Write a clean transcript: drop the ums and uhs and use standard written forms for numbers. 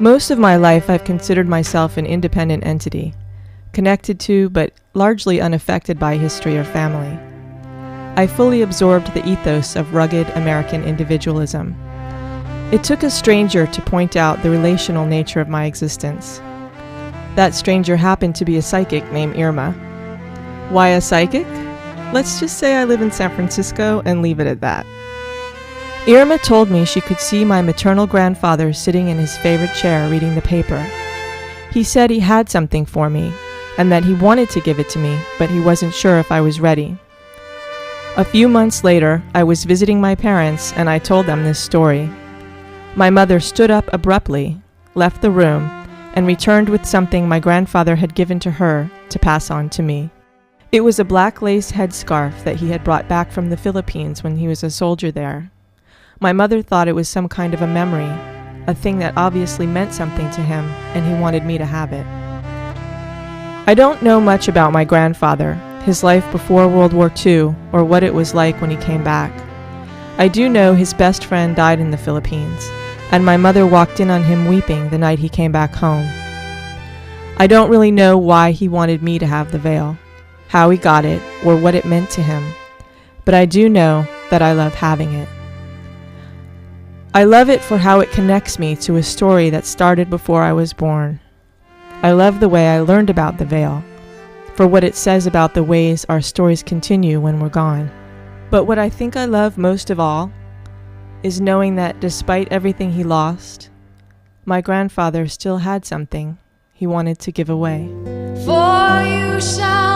Most of my life I've considered myself an independent entity, connected to but largely unaffected by history or family. I fully absorbed the ethos of rugged American individualism. It took a stranger to point out the relational nature of my existence. That stranger happened to be a psychic named Irma. Why a psychic? Let's just say I live in San Francisco and leave it at that. Irma told me she could see my maternal grandfather sitting in his favorite chair reading the paper. He said he had something for me, and that he wanted to give it to me, but he wasn't sure if I was ready. A few months later, I was visiting my parents, and I told them this story. My mother stood up abruptly, left the room, and returned with something my grandfather had given to her to pass on to me. It was a black lace headscarf that he had brought back from the Philippines when he was a soldier there. My mother thought it was some kind of a memory, a thing that obviously meant something to him, and he wanted me to have it. I don't know much about my grandfather, his life before World War II, or what it was like when he came back. I do know his best friend died in the Philippines, and my mother walked in on him weeping the night he came back home. I don't really know why he wanted me to have the veil, how he got it, or what it meant to him, but I do know that I love having it. I love it for how it connects me to a story that started before I was born. I love the way I learned about the veil, for what it says about the ways our stories continue when we're gone. But what I think I love most of all is knowing that despite everything he lost, my grandfather still had something he wanted to give away. For you shall